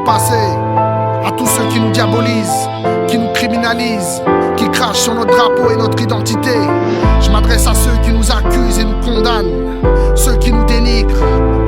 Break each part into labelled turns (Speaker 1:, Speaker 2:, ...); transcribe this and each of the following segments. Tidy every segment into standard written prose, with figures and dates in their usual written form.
Speaker 1: passé. À tous ceux qui nous diabolisent, qui nous criminalisent, qui crachent sur notre drapeau et notre identité. Je m'adresse à ceux qui nous accusent et nous condamnent, ceux qui nous dénigrent.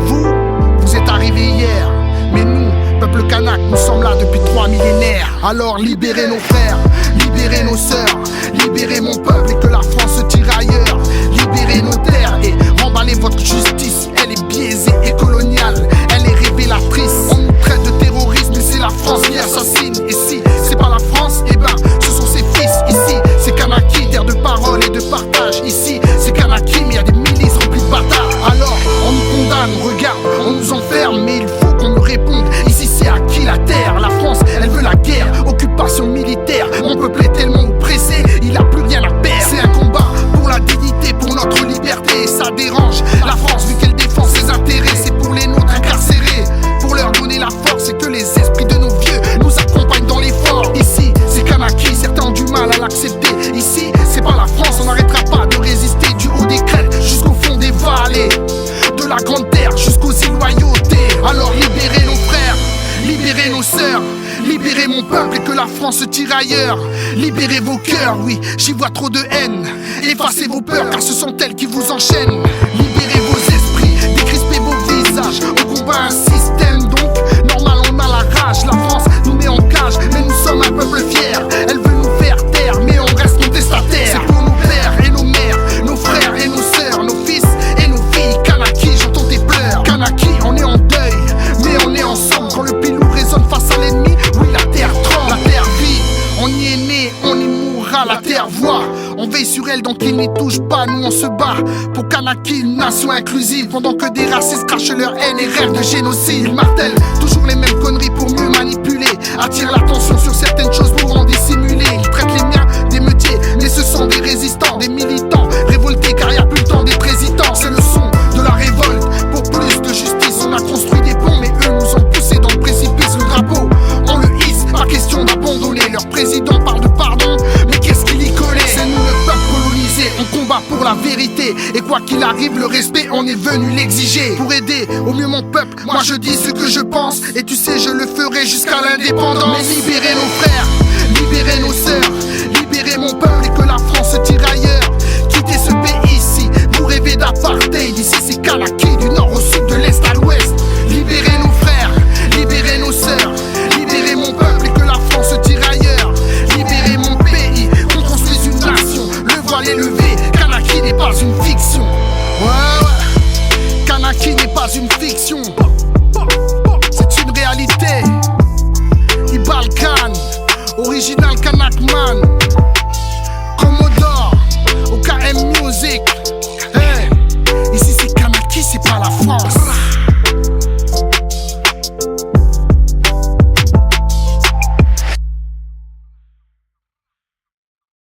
Speaker 1: Vous êtes arrivés hier, mais nous, peuple kanak, nous sommes là depuis 3 millénaires. Alors libérez nos frères, libérez nos sœurs, libérez mon peuple et que la France se tire ailleurs. Libérez nos terres et remballez votre justice. Elle est biaisée et coloniale, elle est révélatrice. On nous traite de terrorisme mais c'est la France qui assassine. Et si c'est pas la France, eh ben ce sont ses fils. Ici c'est Kanaki, terre de parole et de partage. Ici c'est Kanaki mais y a des milices remplies de bâtards. Alors on nous condamne, regarde, on nous enferme, mais il faut qu'on nous réponde. Ici c'est à qui la terre? La France, elle veut la guerre, occupation militaire. Mon peuple est tellement oppressé, il a plus rien à perdre. C'est un combat pour la dignité, pour notre liberté. Et ça dérange la France vu qu'elle défend ses intérêts. C'est pour les nôtres incarcérés, pour leur donner la force et que les esprits de nos vieux nous accompagnent dans l'effort. Ici c'est Kanaki, certains ont du mal à l'accepter. Ici c'est pas la France, on n'arrêtera pas de résister. Du haut des crêtes jusqu'au fond des vallées, de la grande terre jusqu'aux îles Loyauté. Alors libérez nos frères, libérez nos sœurs, libérez mon peuple et que la France se tire ailleurs. Libérez vos cœurs, oui, j'y vois trop de haine. Effacez vos peurs car ce sont elles qui vous enchaînent. Libérez vos esprits, décrispez vos visages. On combat un système donc normal, on a la rage. La France nous met en cage mais nous sommes un peuple fier. Elle veut nous faire taire mais on reste contestataires. C'est pour nos pères et nos mères, nos frères et nos sœurs, nos fils et nos filles. Kanaki, j'entends tes pleurs. Kanaki, on est en deuil mais on est ensemble. Quand le pilou résonne face à l'ennemi, oui la terre tremble. La terre vit, on y est né, on y mourra. La terre voit, on veille sur elle donc il n'y touche pas. Nous on se bat pour Kanaki, une nation inclusive. Pendant que des racistes crachent leur haine et rêvent de génocide. Ils martèlent toujours les mêmes conneries pour mieux manipuler. Attirent l'attention sur certaines choses pour en dissimuler. Ils traitent les miens d'émeutiers, mais ce sont des résistants, des militants révoltés car y a plus le temps d'être hésitants. C'est le son de la révolte pour plus de justice. On a construit des ponts mais eux nous ont poussés dans le précipice. Le drapeau, on le hisse, pas question d'abandonner. Leur président parle de pardon, mais qu'est-ce qu'il y connaît? C'est nous le peuple colonisé, on combat pour la vérité. Et quoi qu'il arrive, le respect, on est venu l'exiger. Pour aider au mieux mon peuple, moi je dis ce que je pense. Et tu sais, je le ferai jusqu'à l'indépendance. Mais libérez nos frères, libérez nos sœurs, libérez mon peuple et que la France se tire ailleurs. Quittez ce pays ici, vous rêvez d'apartheid. Ici c'est Kanaki, du nord au sud, de l'est à l'ouest. Libérez nos frères, libérez nos sœurs, libérez mon peuple et que la France se tire ailleurs. Libérez mon pays, qu'on construise une nation. Le voile est levé, Kanaki n'est pas une fiction. Ouais, Kanaki n'est pas une fiction. C'est une réalité. Ibalkan, original Kanakman.